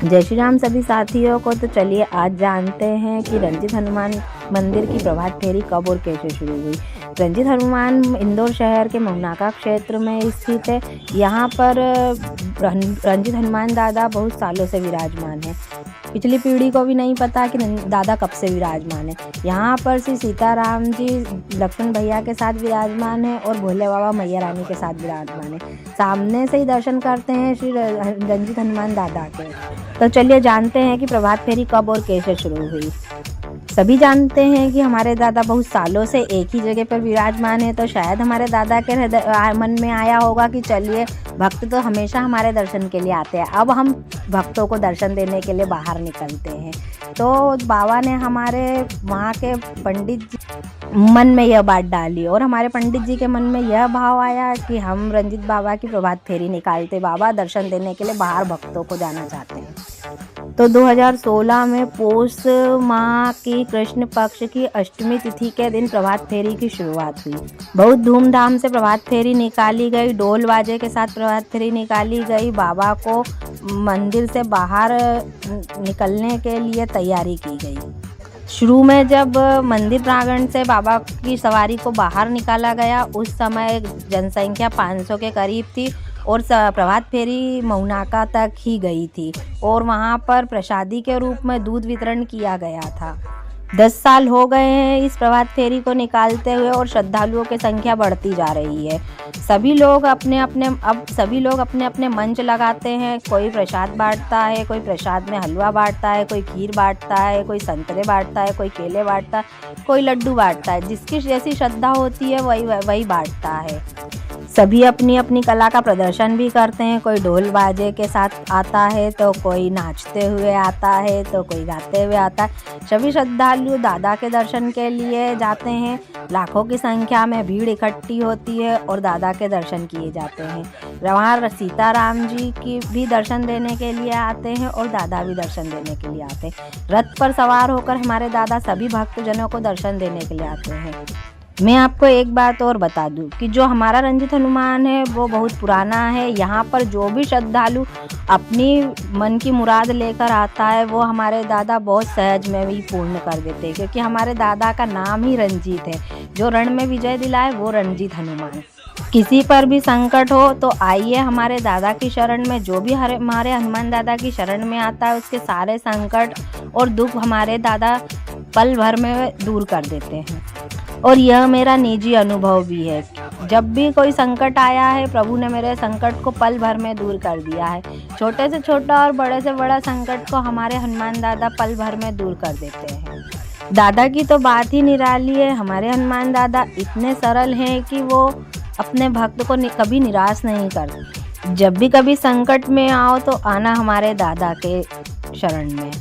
जय श्री राम सभी साथियों को। तो चलिए आज जानते हैं कि रंजीत हनुमान मंदिर की प्रभात फेरी कब और कैसे शुरू हुई। रंजीत हनुमान इंदौर शहर के मऊनाका क्षेत्र में स्थित है। यहाँ पर रंजीत हनुमान दादा बहुत सालों से विराजमान है। पिछली पीढ़ी को भी नहीं पता कि दादा कब से विराजमान है। यहाँ पर श्री सीताराम जी लक्ष्मण भैया के साथ विराजमान है और भोले बाबा मैया रानी के साथ विराजमान है। सामने से ही दर्शन करते हैं श्री रंजीत हनुमान दादा के। तो चलिए जानते हैं कि प्रभात फेरी कब और कैसे शुरू हुई। सभी जानते हैं कि हमारे दादा बहुत सालों से एक ही जगह पर विराजमान है, तो शायद हमारे दादा के मन में आया होगा कि चलिए भक्त तो हमेशा हमारे दर्शन के लिए आते हैं, अब हम भक्तों को दर्शन देने के लिए बाहर निकलते हैं। तो बाबा ने हमारे वहाँ के पंडित जी मन में यह बात डाली और हमारे पंडित जी के मन में यह भाव आया कि हम रंजीत बाबा की प्रभात फेरी निकालते, बाबा दर्शन देने के लिए बाहर भक्तों को जाना चाहते हैं। तो 2016 में पौष माह की कृष्ण पक्ष की अष्टमी तिथि के दिन प्रभात फेरी की शुरुआत हुई। बहुत धूमधाम से प्रभात फेरी निकाली गई, ढोल बाजे के साथ प्रभात फेरी निकाली गई। बाबा को मंदिर से बाहर निकलने के लिए तैयारी की गई। शुरू में जब मंदिर प्रांगण से बाबा की सवारी को बाहर निकाला गया, उस समय जनसंख्या 500 के करीब थी और प्रभात फेरी मऊनाका तक ही गई थी और वहाँ पर प्रसादी के रूप में दूध वितरण किया गया था। 10 साल हो गए हैं इस प्रभात फेरी को निकालते हुए और श्रद्धालुओं की संख्या बढ़ती जा रही है। सभी लोग अपने अपने मंच लगाते हैं। कोई प्रसाद बांटता है, कोई प्रसाद में हलवा बांटता है, कोई खीर बांटता है, कोई संतरे बांटता है, कोई केले बांटता है, कोई लड्डू बांटता है। जिसकी जैसी श्रद्धा होती है वही बांटता है। सभी अपनी अपनी कला का प्रदर्शन भी करते हैं। कोई ढोल बाजे के साथ आता है, तो कोई नाचते हुए आता है, तो कोई गाते हुए आता है। सभी श्रद्धालु दादा के दर्शन के लिए जाते हैं। लाखों की संख्या में भीड़ इकट्ठी होती है और दादा के दर्शन किए जाते हैं। वहाँ सीताराम जी की भी दर्शन देने के लिए आते हैं और दादा भी दर्शन देने के लिए आते हैं। रथ पर सवार होकर हमारे दादा सभी भक्तजनों को दर्शन देने के लिए आते हैं। मैं आपको एक बात और बता दूं कि जो हमारा रंजीत हनुमान है वो बहुत पुराना है। यहाँ पर जो भी श्रद्धालु अपनी मन की मुराद लेकर आता है वो हमारे दादा बहुत सहज में भी पूर्ण कर देते हैं, क्योंकि हमारे दादा का नाम ही रंजीत है। जो रण में विजय दिलाए वो रंजीत हनुमान। किसी पर भी संकट हो तो आइए हमारे दादा की शरण में। जो भी हमारे हनुमान दादा की शरण में आता है उसके सारे संकट और दुख हमारे दादा पल भर में दूर कर देते हैं। और यह मेरा निजी अनुभव भी है। जब भी कोई संकट आया है, प्रभु ने मेरे संकट को पल भर में दूर कर दिया है। छोटे से छोटा और बड़े से बड़ा संकट को हमारे हनुमान दादा पल भर में दूर कर देते हैं। दादा की तो बात ही निराली है। हमारे हनुमान दादा इतने सरल हैं कि वो अपने भक्त को कभी निराश नहीं करते। जब भी कभी संकट में आओ तो आना हमारे दादा के शरण में।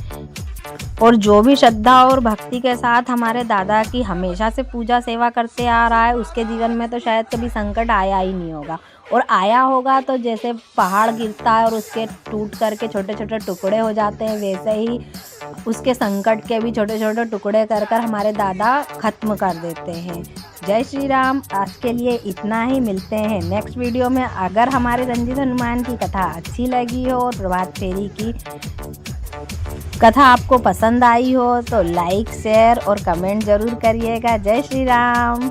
और जो भी श्रद्धा और भक्ति के साथ हमारे दादा की हमेशा से पूजा सेवा करते आ रहा है, उसके जीवन में तो शायद कभी संकट आया ही नहीं होगा। और आया होगा तो जैसे पहाड़ गिरता है और उसके टूट करके छोटे छोटे टुकड़े हो जाते हैं, वैसे ही उसके संकट के भी छोटे छोटे टुकड़े कर कर हमारे दादा खत्म कर देते हैं। जय श्री राम। आज के लिए इतना ही। मिलते हैं नेक्स्ट वीडियो में। अगर हमारे रंजीत हनुमान की कथा अच्छी लगी हो और प्रभात फेरी की कथा आपको पसंद आई हो तो लाइक, शेयर और कमेंट जरूर करिएगा। जय श्री राम।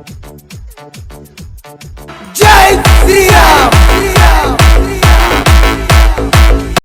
जय श्री राम।